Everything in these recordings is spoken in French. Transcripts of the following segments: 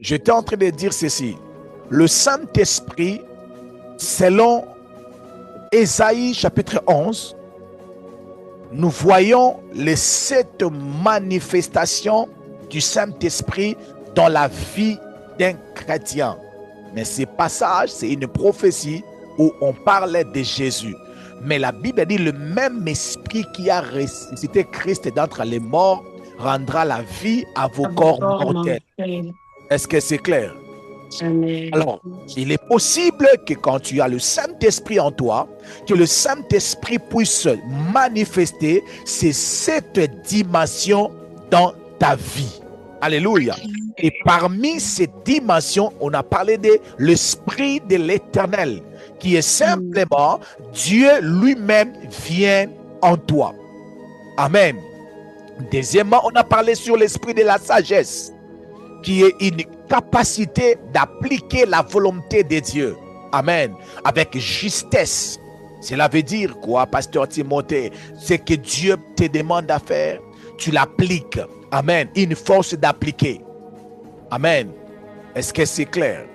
J'étais en train de dire ceci. Le Saint-Esprit, selon Ésaïe chapitre 11, nous voyons les 7 manifestations du Saint-Esprit dans la vie d'un chrétien. Mais ce passage, c'est une prophétie où on parlait de Jésus. Mais la Bible dit le même esprit qui a ressuscité Christ d'entre les morts rendra la vie à vos corps mortels. Est-ce que c'est clair? Alors, il est possible que quand tu as le Saint-Esprit en toi, que le Saint-Esprit puisse manifester ces 7 dimensions dans ta vie. Alléluia. Et parmi ces dimensions, on a parlé de l'Esprit de l'Éternel, qui est simplement Dieu lui-même vient en toi. Amen. Deuxièmement, on a parlé sur l'Esprit de la sagesse, qui est une capacité d'appliquer la volonté de Dieu. Amen. Avec justesse. Cela veut dire quoi, Pasteur Timothée? C'est que Dieu te demande à faire, tu l'appliques. Amen. Une force d'appliquer. Amen. Est-ce que c'est clair?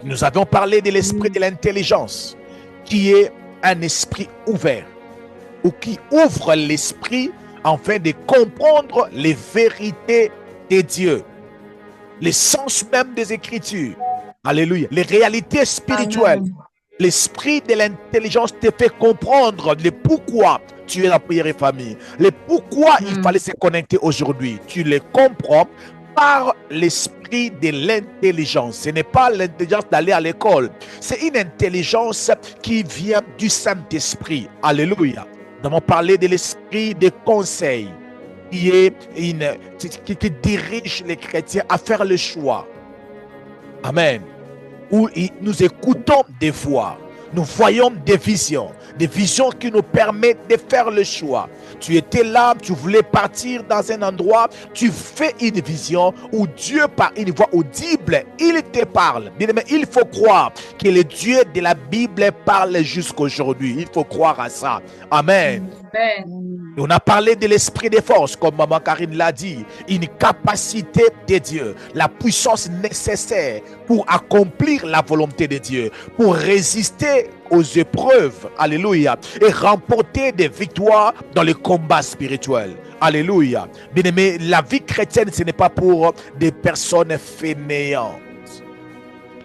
Nous avons parlé de l'esprit de l'intelligence, qui est un esprit ouvert, ou qui ouvre l'esprit afin de comprendre les vérités de Dieu, les sens même des Écritures. Alléluia. Les réalités spirituelles. Amen. L'esprit de l'intelligence te fait comprendre le pourquoi tu es la prière et famille, le pourquoi il fallait se connecter aujourd'hui. Tu le comprends par l'esprit de l'intelligence. Ce n'est pas l'intelligence d'aller à l'école. C'est une intelligence qui vient du Saint-Esprit. Alléluia. Nous avons parlé de l'esprit de conseil qui dirige les chrétiens à faire le choix. Amen. Où nous écoutons des voix, nous voyons des visions qui nous permettent de faire le choix. Tu étais là, tu voulais partir dans un endroit, tu fais une vision où Dieu, par une voix audible, il te parle. Bien aimé, il faut croire que le Dieu de la Bible parle jusqu'aujourd'hui. Il faut croire à ça. Amen. Amen. On a parlé de l'esprit de force, comme Maman Karine l'a dit, une capacité de Dieu, la puissance nécessaire pour accomplir la volonté de Dieu, pour résister aux épreuves, alléluia, et remporter des victoires dans les combats spirituels. Alléluia. Bien aimé, la vie chrétienne, ce n'est pas pour des personnes fainéantes.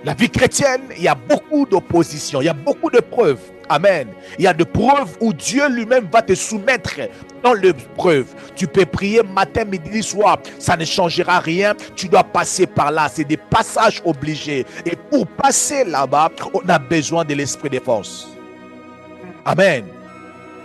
La vie chrétienne, il y a beaucoup d'opposition, il y a beaucoup de preuves. Amen. Il y a des preuves où Dieu lui-même va te soumettre dans l'épreuve. Tu peux prier matin, midi, soir. Ça ne changera rien. Tu dois passer par là. C'est des passages obligés. Et pour passer là-bas, on a besoin de l'esprit de force. Amen.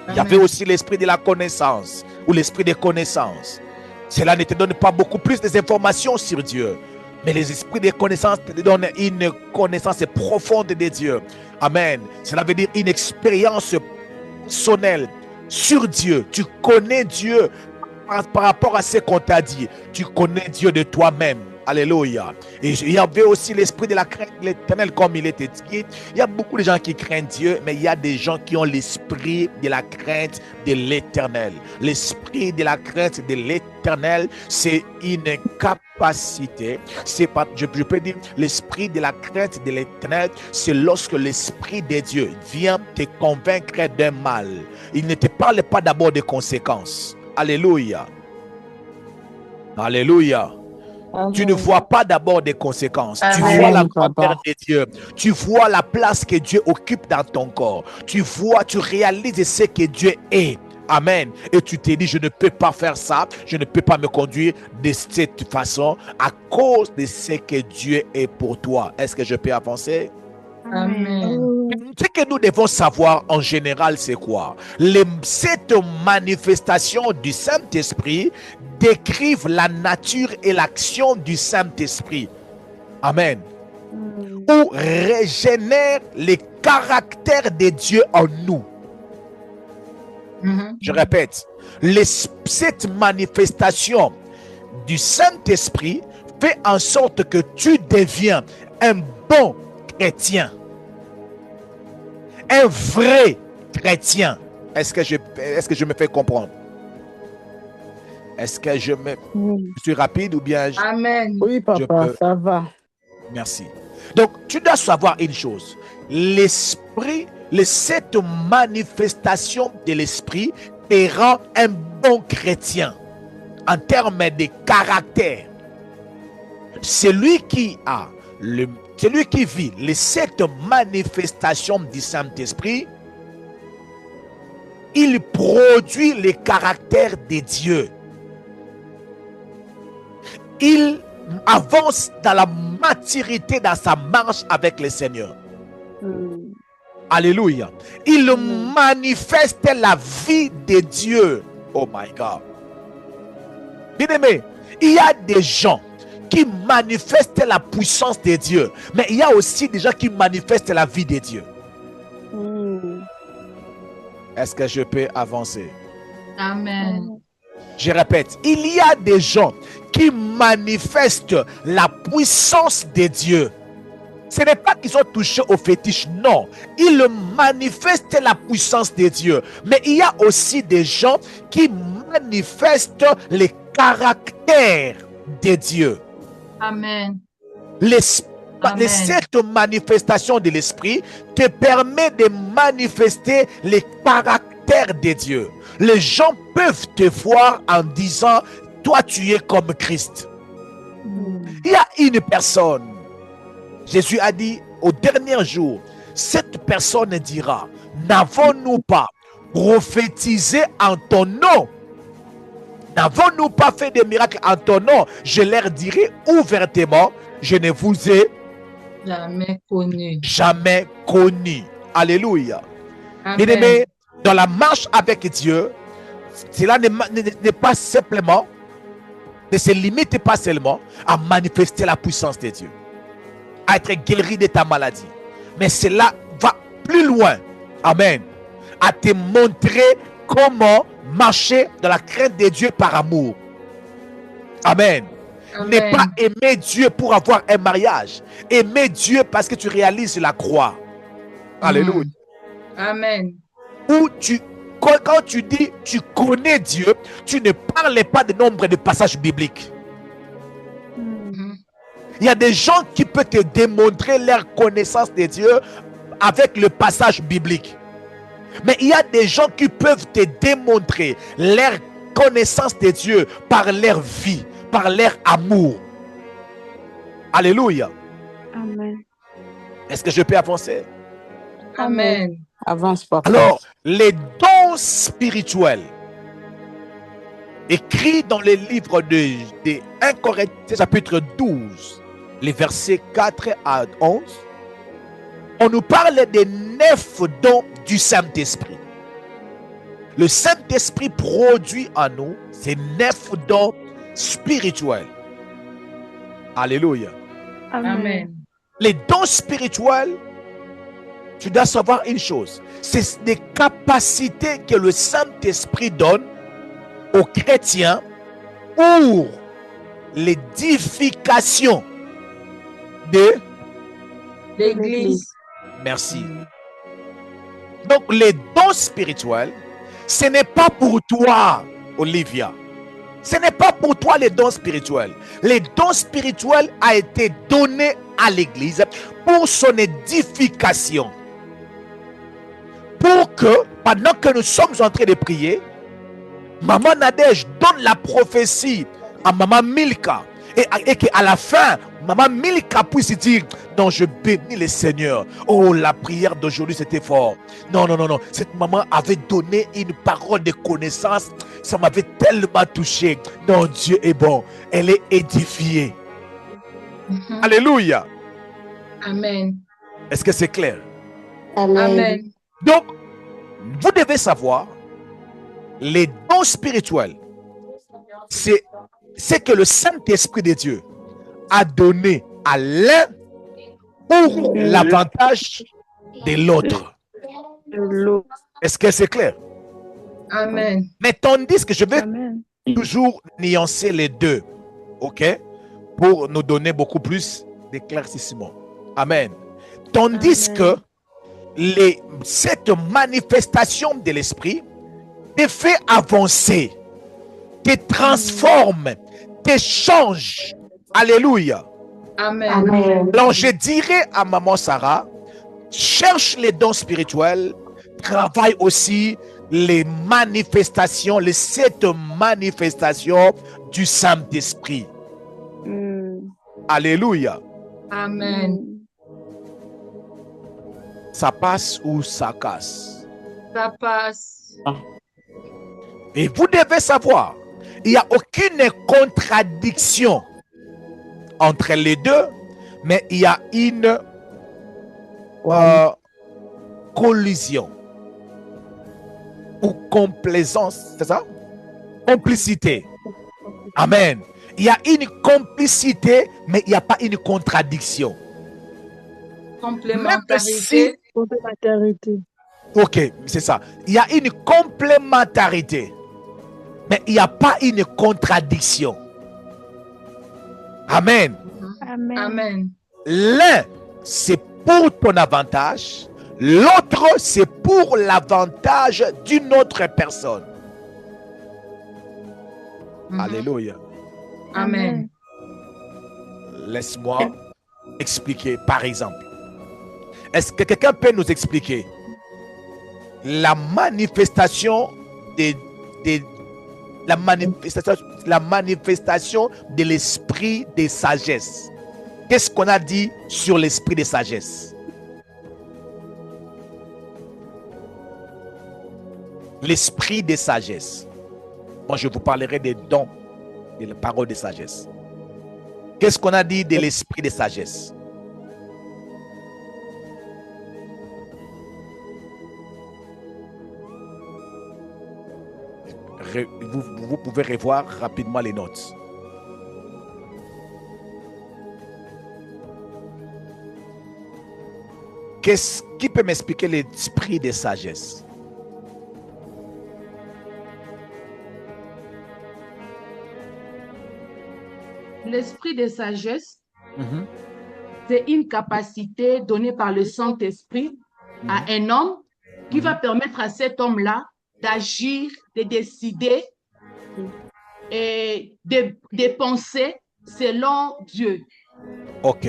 Il y avait aussi l'esprit de la connaissance ou l'esprit de connaissance. Cela ne te donne pas beaucoup plus d'informations sur Dieu. Mais les esprits de connaissance te donnent une connaissance profonde de Dieu. Amen. Cela veut dire une expérience personnelle sur Dieu. Tu connais Dieu par rapport à ce qu'on t'a dit. Tu connais Dieu de toi-même. Alléluia. Et il y avait aussi l'esprit de la crainte de l'Éternel, comme il était dit. Il y a beaucoup de gens qui craignent Dieu, mais il y a des gens qui ont l'esprit de la crainte de l'Éternel. L'esprit de la crainte de l'Éternel, c'est une capacité. C'est pas, je peux dire, l'esprit de la crainte de l'Éternel, c'est lorsque l'esprit de Dieu vient te convaincre d'un mal. Il ne te parle pas d'abord des conséquences. Alléluia. Alléluia. Amen. Tu ne vois pas d'abord des conséquences. Amen. Tu vois la grandeur de Dieu. Tu vois la place que Dieu occupe dans ton corps. Tu vois, tu réalises ce que Dieu est. Amen. Et tu te dis, je ne peux pas faire ça. Je ne peux pas me conduire de cette façon à cause de ce que Dieu est pour toi. Est-ce que je peux avancer? Amen. Ce que nous devons savoir en général, c'est quoi? Cette manifestation du Saint-Esprit décrivent la nature et l'action du Saint-Esprit. Amen. Ou régénère les caractères de Dieu en nous. Je répète, cette manifestation du Saint-Esprit fait en sorte que tu deviens un bon chrétien, un vrai chrétien. Est-ce que je me fais comprendre? Est-ce que je suis rapide ou bien Amen. Oui, papa, ça va. Merci. Donc, tu dois savoir une chose. L'esprit, cette manifestation de l'esprit te rend un bon chrétien en termes de caractère. Celui qui vit cette manifestation du Saint-Esprit, il produit le caractère de Dieu. Il avance dans la maturité dans sa marche avec le Seigneur. Alléluia. Il manifeste la vie de Dieu. Oh my God. Bien-aimé, il y a des gens qui manifestent la puissance de Dieu, mais il y a aussi des gens qui manifestent la vie de Dieu. Est-ce que je peux avancer? Amen. Je répète, il y a des gens qui manifestent la puissance de Dieu. Ce n'est pas qu'ils sont touchés au fétiche, non. Ils manifestent la puissance de Dieu. Mais il y a aussi des gens qui manifestent le caractère de Dieu. Amen. Cette manifestation de l'esprit te permet de manifester le caractère de Dieu. Les gens peuvent te voir en disant, toi tu es comme Christ. Il y a une personne, Jésus a dit au dernier jour, cette personne dira, n'avons-nous pas prophétisé en ton nom? N'avons-nous pas fait des miracles en ton nom? Je leur dirai ouvertement, je ne vous ai jamais connu. Jamais connu. Alléluia. Bien-aimé, dans la marche avec Dieu, cela n'est pas simplement, ne se limite pas seulement à manifester la puissance de Dieu, à être guéri de ta maladie, mais cela va plus loin. Amen. À te montrer comment marcher dans la crainte de Dieu par amour. Amen. Ne pas aimer Dieu pour avoir un mariage. Aimer Dieu parce que tu réalises la croix. Alléluia. Amen. Ou quand tu dis tu connais Dieu, tu ne parles pas de nombre de passages bibliques. Il y a des gens qui peuvent te démontrer leur connaissance de Dieu avec le passage biblique. Mais il y a des gens qui peuvent te démontrer leur connaissance de Dieu par leur vie, par leur amour. Alléluia. Amen. Est-ce que je peux avancer? Amen. Avance, papa. Alors, les dons spirituels écrits dans le livre de 1 Corinthiens chapitre 12, les versets 4 à 11, on nous parle des 9 dons du Saint-Esprit. Le Saint-Esprit produit en nous ces 9 dons spirituels. Alléluia. Amen. Les dons spirituels, tu dois savoir une chose, c'est des capacités que le Saint-Esprit donne aux chrétiens pour l'édification de l'Église. Merci. Donc les dons spirituels, ce n'est pas pour toi, Olivia. Ce n'est pas pour toi les dons spirituels. Les dons spirituels ont été donnés à l'Église pour son édification. Pour que, pendant que nous sommes en train de prier, Maman Nadège donne la prophétie à Maman Milka. Et qu'à la fin, Maman Milka puisse dire, non, je bénis le Seigneur. Oh, la prière d'aujourd'hui, c'était fort. Non. Cette maman avait donné une parole de connaissance. Ça m'avait tellement touché. Non, Dieu est bon. Elle est édifiée. Alléluia. Amen. Est-ce que c'est clair? Amen. Donc, vous devez savoir, les dons spirituels, c'est ce que le Saint-Esprit de Dieu a donné à l'un pour l'avantage de l'autre. Est-ce que c'est clair? Amen. Mais tandis que je vais toujours nuancer les deux, ok? Pour nous donner beaucoup plus d'éclaircissement. Amen. Tandis que cette manifestation de l'esprit te fait avancer, te transforme, te change. Alléluia. Amen. Alors, je dirais à maman Sarah, cherche les dons spirituels, travaille aussi les manifestations, les 7 manifestations du Saint-Esprit. Alléluia. Amen. Ça passe ou ça casse? Ça passe. Et vous devez savoir, il n'y a aucune contradiction entre les deux, mais il y a une collision ou complaisance, c'est ça? Complicité. Amen. Il y a une complicité, mais il n'y a pas une contradiction. Complémentarité. Complémentarité. Ok, c'est ça. Il y a une complémentarité, mais il n'y a pas une contradiction. Amen. Amen. L'un, c'est pour ton avantage. L'autre, c'est pour l'avantage d'une autre personne. Alléluia. Amen. Laisse-moi expliquer, par exemple. Est-ce que quelqu'un peut nous expliquer la manifestation la manifestation de l'esprit de sagesse? Qu'est-ce qu'on a dit sur l'esprit de sagesse? L'esprit de sagesse. Moi, je vous parlerai des dons de la parole de sagesse. Qu'est-ce qu'on a dit de l'esprit de sagesse? Vous pouvez revoir rapidement les notes. Qui peut m'expliquer l'esprit de sagesse? L'esprit de sagesse, c'est une capacité donnée par le Saint-Esprit à un homme qui va permettre à cet homme-là d'agir, de décider et de penser selon Dieu. Ok.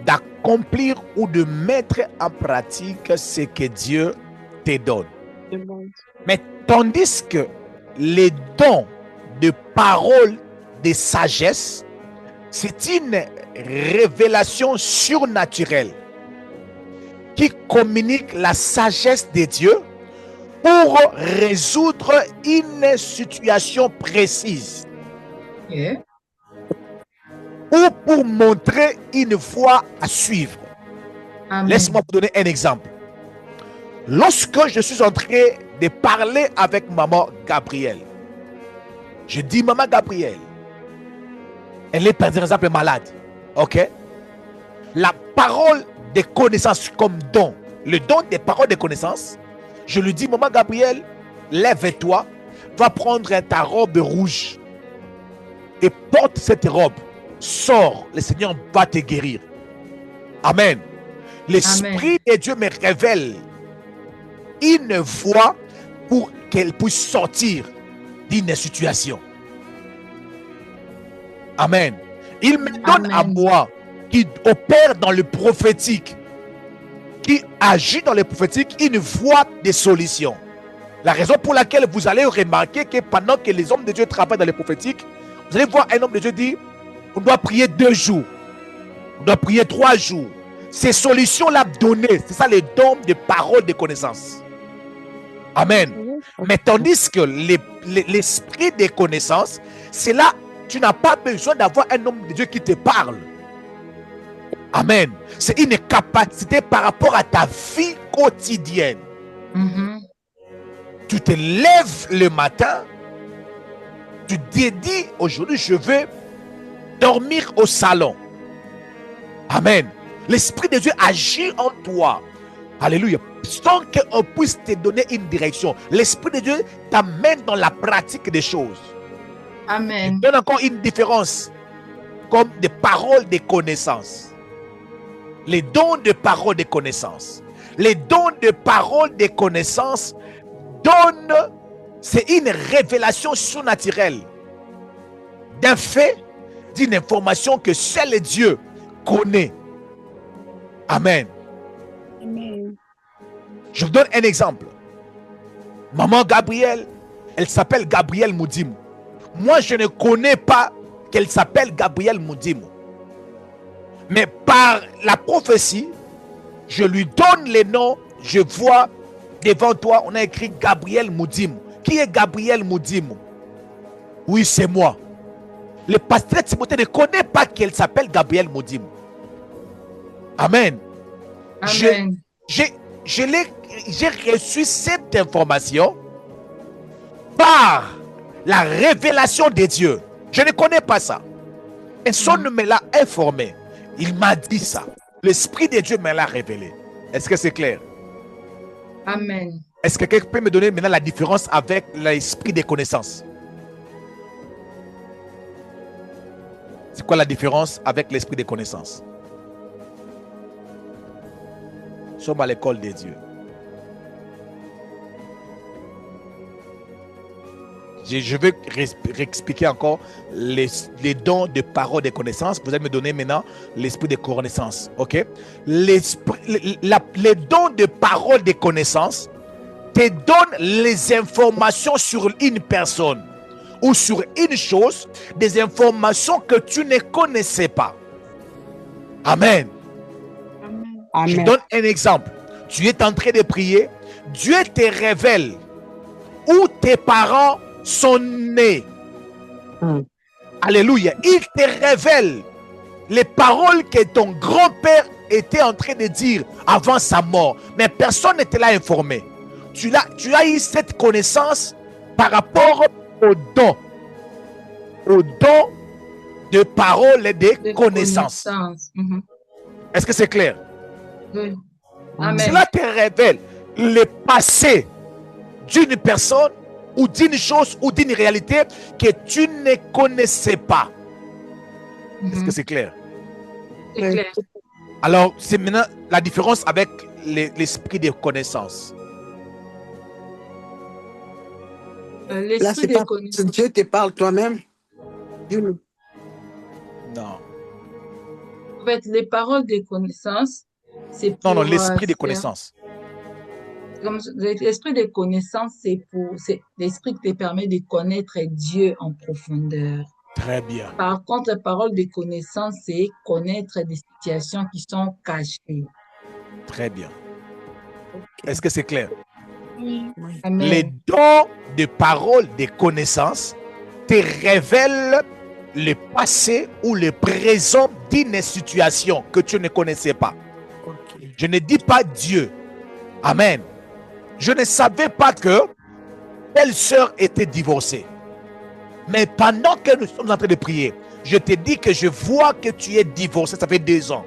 D'accomplir ou de mettre en pratique ce que Dieu te donne. Mais tandis que les dons de parole de sagesse, c'est une révélation surnaturelle qui communique la sagesse de Dieu pour résoudre une situation précise ou pour montrer une voie à suivre. Laisse-moi vous donner un exemple. Lorsque je suis en train de parler avec maman Gabrielle, je dis maman Gabrielle, elle est par exemple malade. Ok? La parole de connaissance comme don, le don des paroles de connaissance, je lui dis maman Gabrielle, lève-toi, va prendre ta robe rouge et porte cette robe. Sors, le Seigneur va te guérir. Amen. L'Esprit de Dieu me révèle une voie pour qu'elle puisse sortir d'une situation. Amen. Il me donne à moi, qui opère dans le prophétique, qui agit dans le prophétique, une voie de solution. La raison pour laquelle vous allez remarquer que pendant que les hommes de Dieu travaillent dans le prophétique, vous allez voir un homme de Dieu dire, on doit prier 2 jours, on doit prier 3 jours. Ces solutions-là données, c'est ça les dons de parole de connaissance. Amen. Mais tandis que l'esprit des connaissances, c'est là, tu n'as pas besoin d'avoir un homme de Dieu qui te parle. Amen. C'est une capacité par rapport à ta vie quotidienne. Tu te lèves le matin, tu te dis, aujourd'hui je vais dormir au salon. Amen. L'Esprit de Dieu agit en toi. Alléluia. Sans qu'on puisse te donner une direction, l'Esprit de Dieu t'amène dans la pratique des choses. Amen. Il donne encore une différence comme des paroles de connaissance. Les dons de paroles de connaissance. Les dons de paroles de connaissance donnent, c'est une révélation surnaturelle d'un fait, d'une information que seul Dieu connaît. Amen. Amen. Je vous donne un exemple. Maman Gabrielle, elle s'appelle Gabrielle Moudim. Moi, je ne connais pas qu'elle s'appelle Gabrielle Moudim. Mais par la prophétie, je lui donne les noms. Je vois devant toi, on a écrit Gabrielle Moudim. Qui est Gabrielle Moudim? Oui, c'est moi. Le pasteur Timothée ne connaît pas qu'elle s'appelle Gabrielle Moudim. Amen. Amen. J'ai reçu cette information par la révélation de Dieu. Je ne connais pas ça. Personne ne me l'a informé. Il m'a dit ça. L'Esprit de Dieu me l'a révélé. Est-ce que c'est clair? Amen. Est-ce que quelqu'un peut me donner maintenant la différence avec l'esprit des connaissances? C'est quoi la différence avec l'esprit des connaissances? Nous sommes à l'école des dieux. Je vais réexpliquer encore les dons de parole de connaissances. Vous allez me donner maintenant l'esprit de connaissances. Ok? Les dons de parole de connaissances te donnent les informations sur une personne ou sur une chose, des informations que tu ne connaissais pas. Amen. Amen. Je donne un exemple. Tu es en train de prier. Dieu te révèle où tes parents sont nés. Alléluia. Il te révèle les paroles que ton grand-père était en train de dire avant sa mort. Mais personne ne te l'a informé. Tu as eu cette connaissance par rapport au don. Au don de paroles et de connaissances. Est-ce que c'est clair? Oui. Amen. Cela te révèle le passé d'une personne ou d'une chose ou d'une réalité que tu ne connaissais pas. Est-ce que c'est clair? C'est clair. Alors, c'est maintenant la différence avec l'esprit de connaissance. Là, L'esprit c'est de pas connaissance. Dieu te parle toi-même. Dieu. Non. En fait, les paroles de connaissance, c'est pour... Non, l'esprit de faire- connaissance. L'esprit de connaissance, c'est l'esprit qui te permet de connaître Dieu en profondeur. Très bien. Par contre, la parole de connaissance, c'est connaître des situations qui sont cachées. Très bien. Est-ce que c'est clair? Amen. Les dons de parole de connaissance te révèlent le passé ou le présent d'une situation que tu ne connaissais pas. Je ne dis pas Dieu. Amen. Je ne savais pas que telle sœur était divorcée. Mais pendant que nous sommes en train de prier, je te dis que je vois que tu es divorcé, ça fait 2 ans.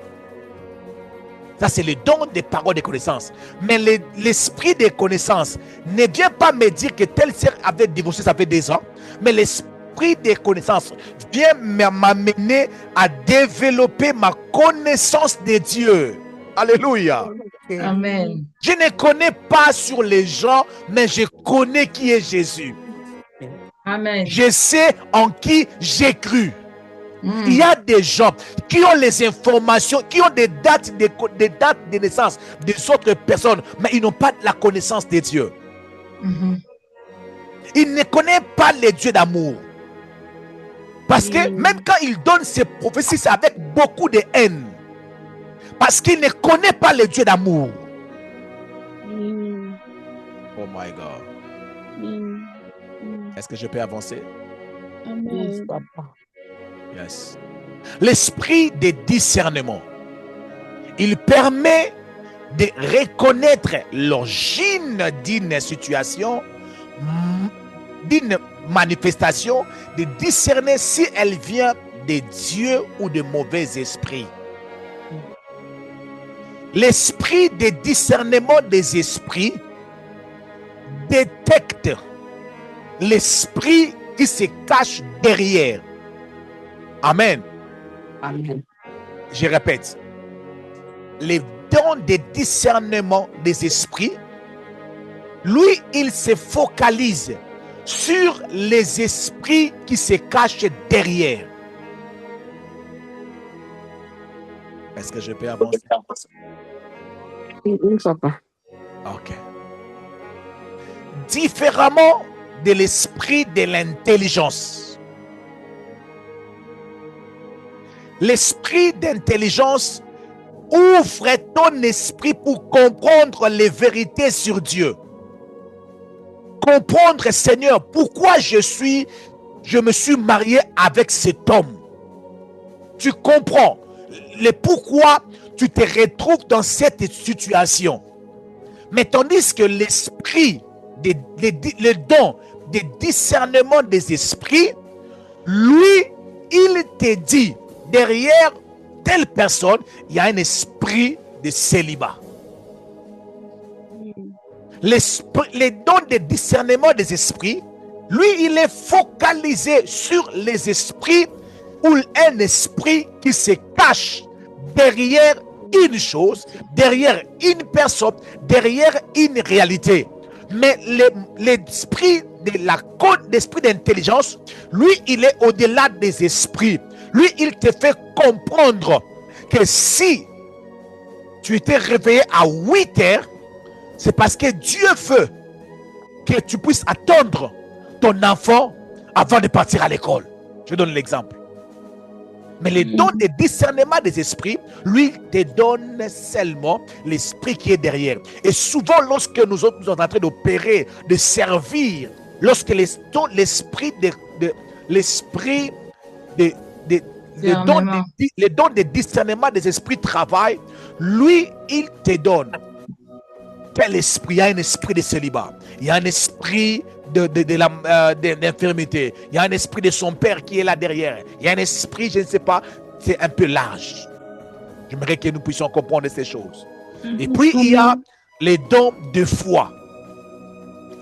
Ça, c'est le don des paroles de connaissance. Mais l'esprit de connaissance ne vient pas me dire que telle sœur avait divorcé, ça fait 2 ans. Mais l'esprit de connaissance vient m'amener à développer ma connaissance de Dieu. Alléluia. Amen. Je ne connais pas sur les gens, mais je connais qui est Jésus. Amen. Je sais en qui j'ai cru. Il y a des gens qui ont les informations, qui ont des dates de naissance des autres personnes, mais ils n'ont pas la connaissance de Dieu. Ils ne connaissent pas le Dieu d'amour. Parce que même quand ils donnent ces prophéties, c'est avec beaucoup de haine. Parce qu'ils ne connaissent pas le Dieu d'amour. Oh my God. Est-ce que je peux avancer? Amen. Yes. L'esprit de discernement, il permet de reconnaître l'origine d'une situation, d'une manifestation, de discerner si elle vient de Dieu ou de mauvais esprits. L'esprit de discernement des esprits détecte l'esprit qui se cache derrière. Amen. Amen. Je répète, les dons de discernement des esprits, lui, il se focalise sur les esprits qui se cachent derrière. Est-ce que je peux avancer? Une fois pas. Ok. Différemment de l'esprit de l'intelligence. L'esprit d'intelligence ouvre ton esprit pour comprendre les vérités sur Dieu. Comprendre, Seigneur, pourquoi je me suis marié avec cet homme. Tu comprends le pourquoi tu te retrouves dans cette situation. Mais tandis que l'esprit, le don de discernement des esprits, lui, il te dit, derrière telle personne, il y a un esprit de célibat. Les dons de discernement des esprits, lui, il est focalisé sur les esprits ou un esprit qui se cache derrière une chose, derrière une personne, derrière une réalité. Mais l'esprit l'esprit d'intelligence, lui, il est au-delà des esprits. Lui, il te fait comprendre que si tu étais réveillé à 8 heures, c'est parce que Dieu veut que tu puisses attendre ton enfant avant de partir à l'école. Je donne l'exemple. Mais le don de discernement des esprits, lui, te donne seulement l'esprit qui est derrière. Et souvent, lorsque nous sommes en train d'opérer, de servir, lorsque l'esprit les dons de discernement des esprits travaillent, lui, il te donne quel esprit? Il y a un esprit de célibat, il y a un esprit d'infirmité, il y a un esprit de son père qui est là derrière, il y a un esprit, je ne sais pas, c'est un peu large. J'aimerais que nous puissions comprendre ces choses. Et puis il y a les dons de foi.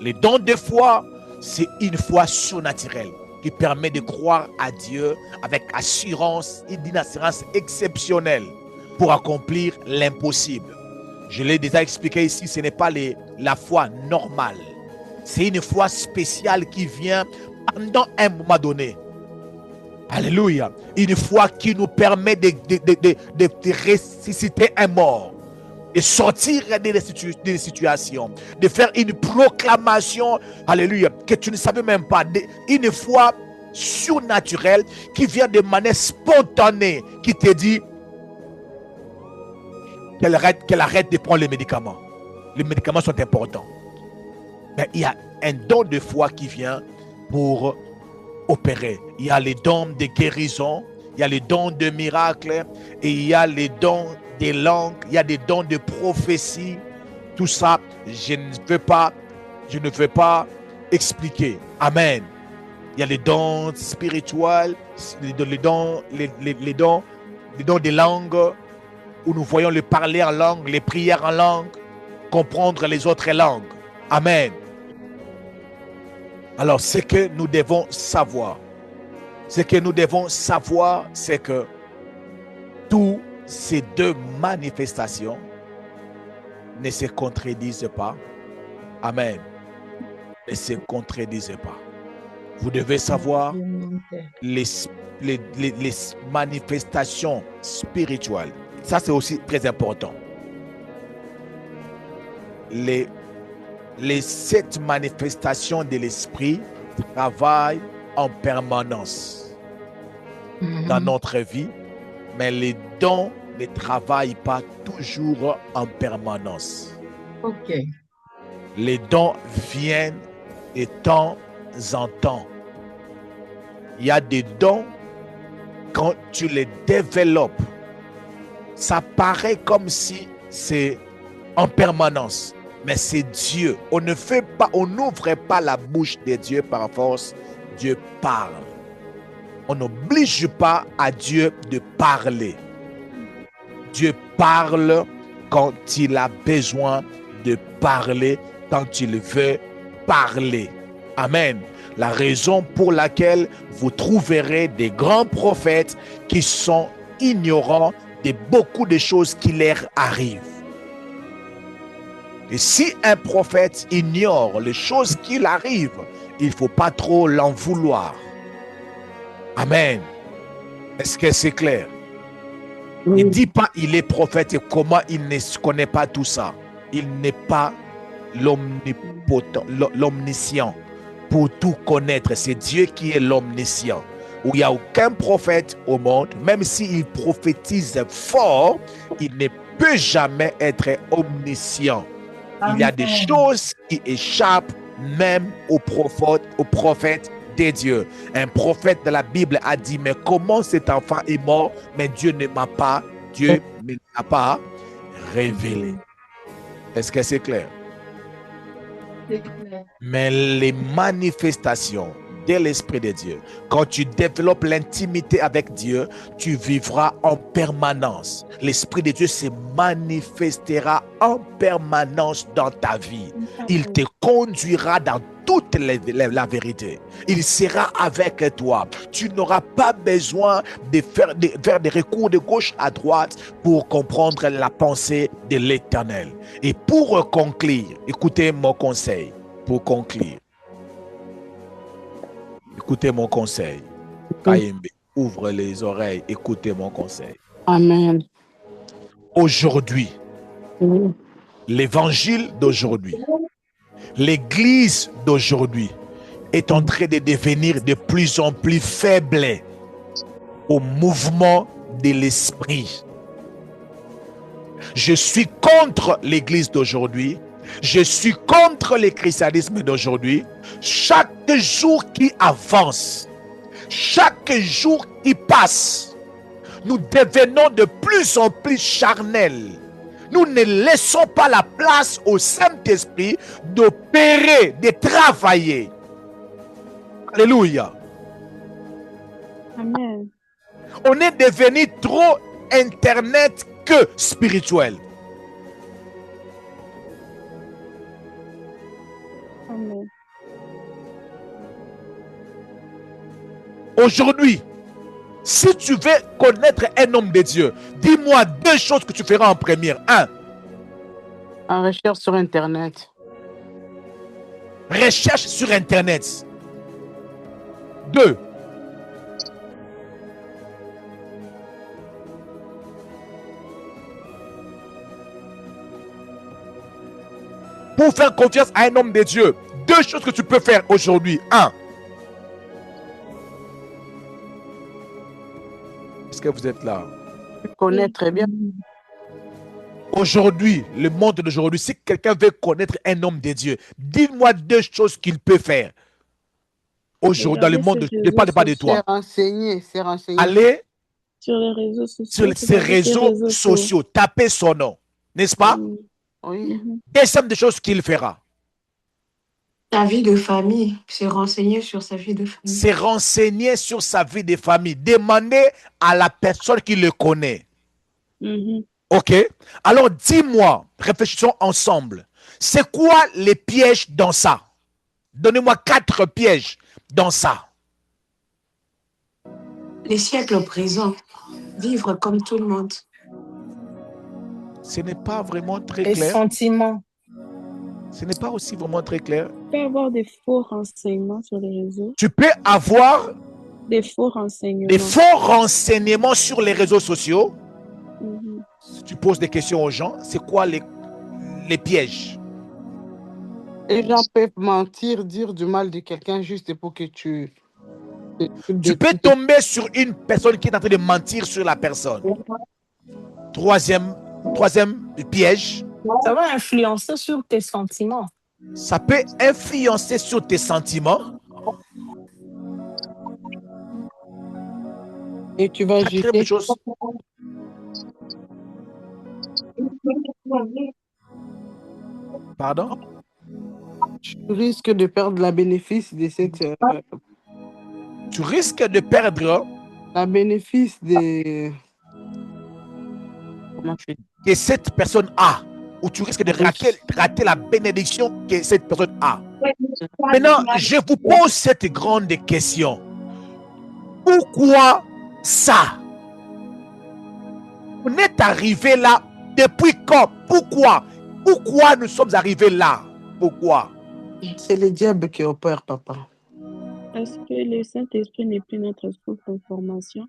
Les dons de foi, c'est une foi surnaturelle qui permet de croire à Dieu avec assurance et d'une assurance exceptionnelle pour accomplir l'impossible. Je l'ai déjà expliqué ici, ce n'est pas la foi normale. C'est une foi spéciale qui vient pendant un moment donné. Alléluia. Une foi qui nous permet de ressusciter un mort, de sortir des situations, de faire une proclamation, alléluia, que tu ne savais même pas. Une foi surnaturelle qui vient de manière spontanée, qui te dit qu'elle arrête de prendre les médicaments. Les médicaments sont importants. Mais il y a un don de foi qui vient pour opérer. Il y a les dons de guérison, il y a les dons de miracles, et il y a les dons des langues, il y a des dons de prophétie. Tout ça, je ne veux pas expliquer. Amen. Il y a les dons spirituels, les dons des langues, où nous voyons le parler en langue, les prières en langue, comprendre les autres langues. Amen. Alors, ce que nous devons savoir, c'est que toutes ces deux manifestations ne se contredisent pas. Amen. Ne se contredisent pas. Vous devez savoir les manifestations spirituelles. Ça, c'est aussi très important. Les 7 manifestations de l'esprit travaillent en permanence dans notre vie, mais les dons ne travaillent pas toujours en permanence. Ok. Les dons viennent de temps en temps. Il y a des dons, quand tu les développes, ça paraît comme si c'est en permanence. Mais c'est Dieu. On n'ouvre pas la bouche de Dieu par force. Dieu parle. On n'oblige pas à Dieu de parler. Dieu parle quand il a besoin de parler, quand il veut parler. Amen. La raison pour laquelle vous trouverez des grands prophètes qui sont ignorants de beaucoup de choses qui leur arrivent. Et si un prophète ignore les choses qui arrivent, il ne faut pas trop l'en vouloir. Amen. Est-ce que c'est clair? Ne dis pas il est prophète et comment il ne connaît pas tout ça. Il n'est pas l'omnipotent, l'omniscient pour tout connaître. C'est Dieu qui est l'omniscient. Où il n'y a aucun prophète au monde, même s'il prophétise fort, il ne peut jamais être omniscient. Il y a des choses qui échappent même aux prophètes de Dieu. Un prophète de la Bible a dit, mais comment cet enfant est mort, mais Dieu ne m'a pas révélé. Est-ce que c'est clair? C'est clair. Mais les manifestations de l'Esprit de Dieu, quand tu développes l'intimité avec Dieu, tu vivras en permanence. L'Esprit de Dieu se manifestera en permanence dans ta vie. Il te conduira dans toute la vérité. Il sera avec toi. Tu n'auras pas besoin de faire des recours de gauche à droite pour comprendre la pensée de l'Éternel. Et pour conclure, écoutez mon conseil. Pour conclure, écoutez mon conseil. KMB, ouvre les oreilles, écoutez mon conseil. Amen. Aujourd'hui, l'évangile d'aujourd'hui, l'église d'aujourd'hui est en train de devenir de plus en plus faible au mouvement de l'esprit. Je suis contre l'église d'aujourd'hui. Je suis contre le christianisme d'aujourd'hui. Chaque jour qui avance, chaque jour qui passe, nous devenons de plus en plus charnels. Nous ne laissons pas la place au Saint-Esprit d'opérer, de travailler. Alléluia. Amen. On est devenu trop internet que spirituel. Amen. Aujourd'hui, si tu veux connaître un homme de Dieu, dis-moi 2 choses que tu feras en première. 1. En recherche sur Internet. Recherche sur Internet. 2. Pour faire confiance à un homme de Dieu, 2 choses que tu peux faire aujourd'hui. 1. Est-ce que vous êtes là? Tu connais très bien. Aujourd'hui, le monde d'aujourd'hui, si quelqu'un veut connaître un homme de Dieu, dis-moi 2 choses qu'il peut faire. Aujourd'hui, dans le monde, ne parle pas de toi. C'est renseigné. Allez Sur les réseaux sociaux. sur ces réseaux sociaux, tapez son nom, n'est-ce pas? Oui. Deuxième des choses qu'il fera. Sa vie de famille, se renseigner sur sa vie de famille. Se renseigner sur sa vie de famille. Demandez à la personne qui le connaît. Ok? Alors dis-moi, réfléchissons ensemble. C'est quoi les pièges dans ça? Donnez-moi 4 pièges dans ça. Les siècles présents, vivre comme tout le monde. Ce n'est pas vraiment très Les clair. sentiments. Ce n'est pas aussi vraiment très clair. Tu peux avoir des faux renseignements sur les réseaux. Tu peux avoir Des faux renseignements. des faux renseignements sur les réseaux sociaux. Si tu poses des questions aux gens, c'est quoi les pièges? Les gens peuvent mentir, dire du mal de quelqu'un juste pour que tu peux tomber sur une personne qui est en train de mentir sur la personne. Troisième piège. Ça va influencer sur tes sentiments. Ça peut influencer sur tes sentiments. Et tu vas Quatrième chose. Pardon? Tu risques de perdre la bénéfice de cette... Tu risques de perdre la bénéfice de... Comment tu dis? Que cette personne a. Ou tu risques de rater la bénédiction que cette personne a. Maintenant, je vous pose cette grande question. Pourquoi ça? On est arrivé là depuis quand? Pourquoi? Pourquoi nous sommes arrivés là? Pourquoi? C'est le diable qui opère, papa. Est-ce que le Saint-Esprit n'est plus notre source d'information?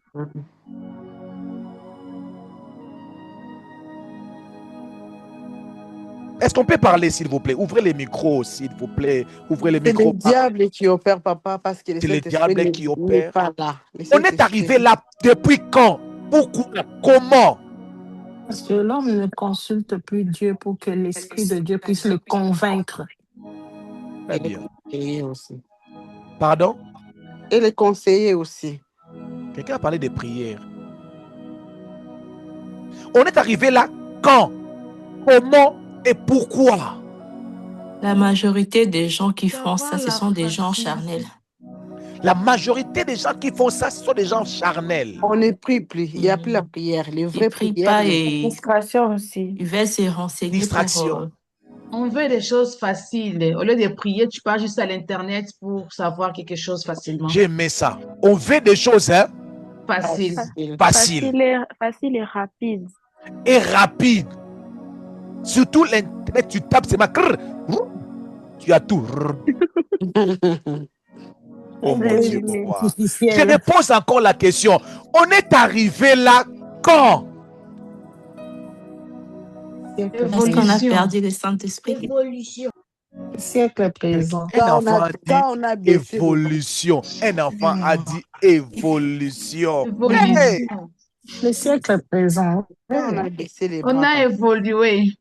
Est-ce qu'on peut parler, s'il vous plaît? Ouvrez les micros, s'il vous plaît. Ouvrez les C'est le micros. diable qui opère, papa, parce que le C'est le Saint-Esprit diable qui n'est opère. pas là. Le On est Saint-Esprit- arrivé là depuis quand? Pourquoi? Comment? Parce que l'homme ne consulte plus Dieu pour que l'Esprit de Dieu puisse le convaincre. Très Et les bien. conseillers aussi. Pardon? Et les conseillers aussi. Quelqu'un a parlé de prière. On est arrivé là quand? Comment et pourquoi? La majorité des gens qui font Savoir ça, ce la sont des gens facilité. charnels. La majorité des gens qui font ça, ce sont des gens charnels. On ne prie plus. Il n'y a plus la prière. Les Ils vraies ne prient prières. pas et Frustration aussi. ils veulent se renseigner Distraction. pour... On veut des choses faciles. Au lieu de prier, tu pars juste à l'Internet pour savoir quelque chose facilement. J'ai aimé ça. On veut des choses Facile. faciles Facile et rapide. et rapides. Surtout l'Internet, tu tapes, c'est ma... Tu as tout. Oh mon Dieu, pourquoi? Je Artificiel. repose encore la question. On est arrivé là quand? Est-ce qu'on a perdu le Saint-Esprit? Siècle présent. Un Quand enfant a on a dit baissé le- évolution. Un enfant a dit évolution. Évolution. Hey! Le siècle présent. quand on a baissé les bras. On a évolué.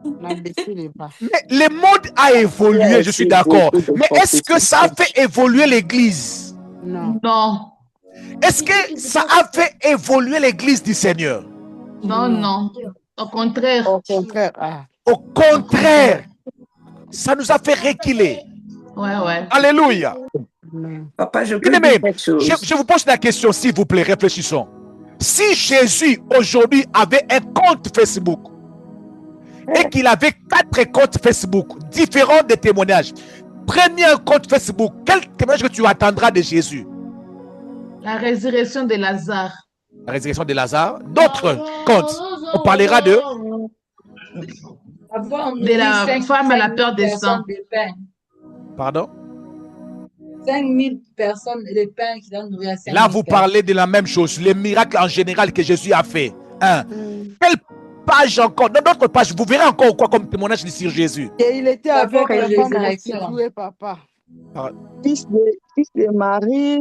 On a baissé les bras. Mais le monde a évolué, je suis d'accord. Mais est-ce que ça a fait évoluer l'Église? Non. Non, Est-ce que ça a fait évoluer l'Église du Seigneur? non, non. Au contraire. Au contraire. Ah. Au contraire, ça nous a fait reculer. Ouais, ouais. Alléluia. Non. Papa, je peux Bien-aimés, dire quelque chose. je vous pose la question, s'il vous plaît, réfléchissons. Si Jésus aujourd'hui avait un compte Facebook et qu'il avait 4 comptes Facebook différents de témoignages, prenez un compte Facebook, quel témoignage que tu attendras de Jésus? La résurrection de Lazare. La résurrection de Lazare, d'autres comptes. On parlera de Avant, on De dit la 5 femme à la peur des personnes sangs. de pain. pardon. 5000 personnes de pain qui donnent nourrir à 5000 Là, vous parlez de la même chose, les miracles en général que Jésus a fait. Hein? Quelle page encore? Dans d'autres pages, vous verrez encore quoi comme témoignage sur Jésus. Et il était D'abord, avec la la femme résurrection. prostituée, papa. Fils de Marie,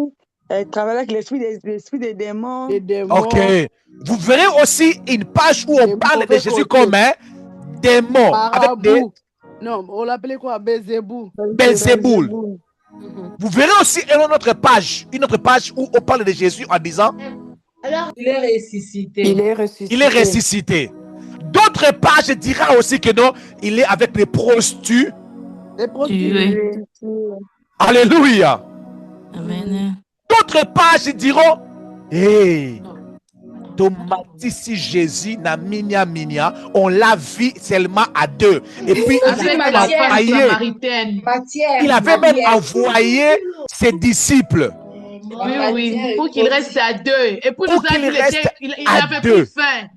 travaille avec l'esprit des démons. Les démons. Ok. Vous verrez aussi une page où on Des parle de mauvais Jésus côtés. comme un démon. Avec des Marabout. Non, on l'appelait quoi? Belzéboul. Belzéboul. Vous verrez aussi une autre page où on parle de Jésus en disant Il est ressuscité. Il est ressuscité. il est ressuscité. D'autres pages dira aussi que non, il est avec les prostituées. Les prostituées. Alléluia. Amen. D'autres pages diront hey, Tomati Jésus na minia, on l'a vu seulement à 2. Et puis Avec il la a femme envoyé, samaritaine. Matière. il avait même envoyé ses disciples. Oui, oui, pour qu'il reste à 2. Et pour nous Pour dire qu'il qu'il reste à n'avait deux. plus faim.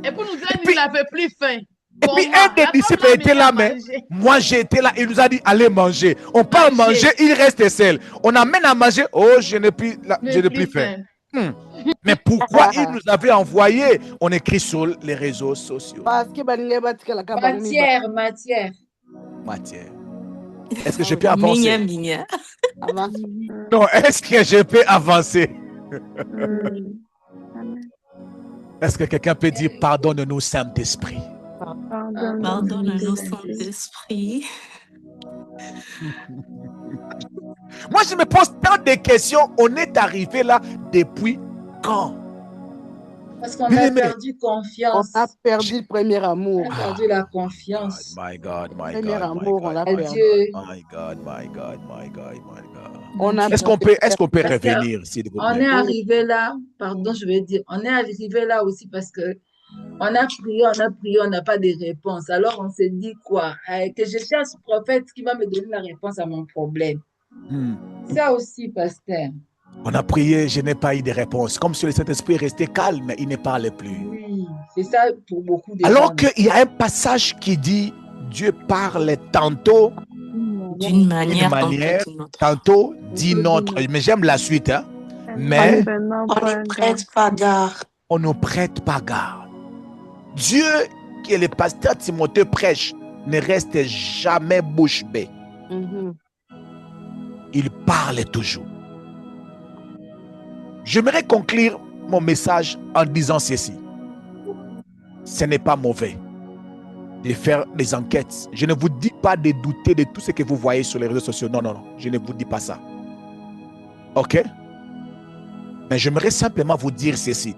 Et pour nous dire puis- qu'il n'avait plus faim. Et puis un des disciples était là, mais moi j'étais là, il nous a dit allez manger. On part Manger. manger, il reste seul. On amène à manger, oh je n'ai plus, je n'ai plus faim. Mais pourquoi il nous avait envoyé? On écrit sur les réseaux sociaux. Parce que baninga batika la kaba nini ba- Matière. Matière. Est-ce que je peux avancer? Minya. Avance. Non, est-ce que je peux avancer? Est-ce que quelqu'un peut dire pardonne-nous, Saint-Esprit? Pardonne-nous, Saint-Esprit. Moi, je me pose tant de questions. On est arrivé là depuis quand? Parce qu'on a Bien-aimé. perdu On confiance. a perdu le premier amour. On a perdu la confiance. My God, my Le premier God, my amour, on God, l'a À perdu. Dieu. my God, my God, my God, my God. On a Est-ce qu'on peut Parce que revenir, s'il vous On est plaît? arrivé là, pardon, je vais dire, on est arrivé là aussi parce que on a prié, on n'a pas de réponse. Alors on s'est dit quoi? Que je cherche un prophète qui va me donner la réponse à mon problème. Ça aussi, pasteur. On a prié, je n'ai pas eu de réponse. Comme si le Saint-Esprit restait calme, il ne parlait plus. Oui, c'est ça pour beaucoup de Alors gens. qu'il y a un passage qui dit Dieu parle tantôt, D'une manière, manière, tantôt d'une autre. tantôt d'une autre. Mais j'aime la suite. Hein? Mais On ne prête pas garde. on ne prête pas garde. Dieu que le pasteur Timothée prêche ne reste jamais bouche bée. Il parle toujours. J'aimerais conclure mon message en disant ceci. Ce n'est pas mauvais de faire des enquêtes. Je ne vous dis pas de douter de tout ce que vous voyez sur les réseaux sociaux. Non, non, non. Je ne vous dis pas ça. OK? Mais j'aimerais simplement vous dire ceci.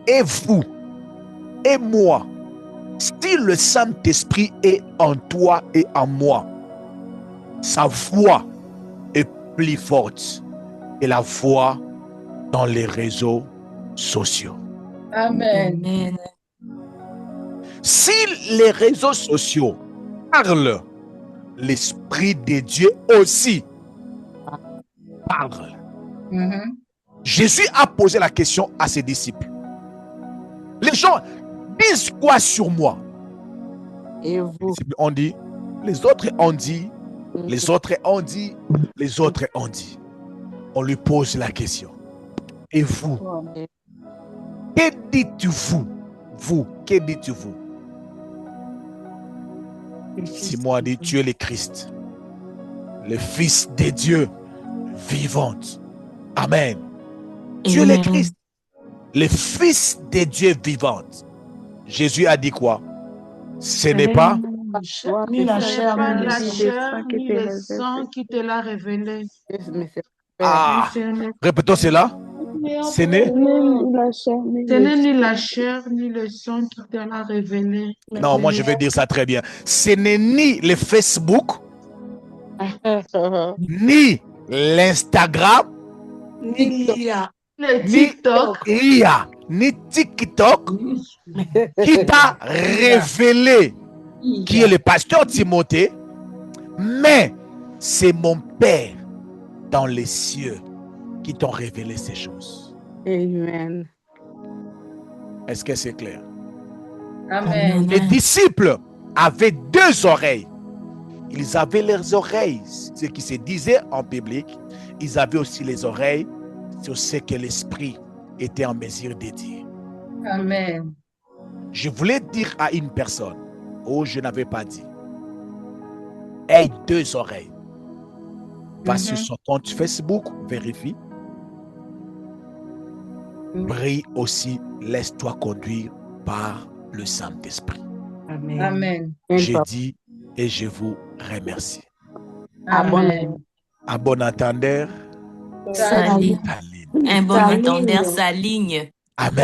Et vous, et moi, si le Saint-Esprit est en toi et en moi, sa voix est plus forte que la voix dans les réseaux sociaux. Amen. Si les réseaux sociaux parlent, l'Esprit de Dieu aussi parle. Jésus a posé la question à ses disciples. Les gens disent quoi sur moi? Et vous? Les disciples ont dit, les autres ont dit, les autres ont dit, les autres ont dit. On lui pose la question. Et vous? Que dites-vous? Vous, que dites-vous? Simon a dit, tu es le Christ, le Fils de Dieu vivant. Amen. Tu es le Christ, le Fils de Dieu vivant. Jésus a dit quoi? Ce n'est pas ni la chair, ni le sang qui te l'a révélé. Ah, répétons cela. Ce n'est ni la chair, ni le sang qui te l'a révélé. Non, moi je vais dire ça très bien. Ce n'est ni le Facebook, ni l'Instagram, ni le TikTok, ni TikTok qui t'a révélé qui est le pasteur Timothée, mais c'est mon Père dans les cieux qui t'ont révélé ces choses. Amen. Est-ce que c'est clair? Amen. Les disciples avaient deux oreilles. Ils avaient leurs oreilles, ce qui se disait en public. Ils avaient aussi les oreilles sur ce que l'Esprit était en mesure de dire. Amen. Je voulais dire à une personne, oh, je n'avais pas dit. Aie deux oreilles. Va sur son compte Facebook, vérifie. Prie aussi, laisse-toi conduire par le Saint-Esprit. Amen. Amen. J'ai dit et je vous remercie. Amen. Un bon entendeur, Salut. Un bon entendeur s'aligne. Amen.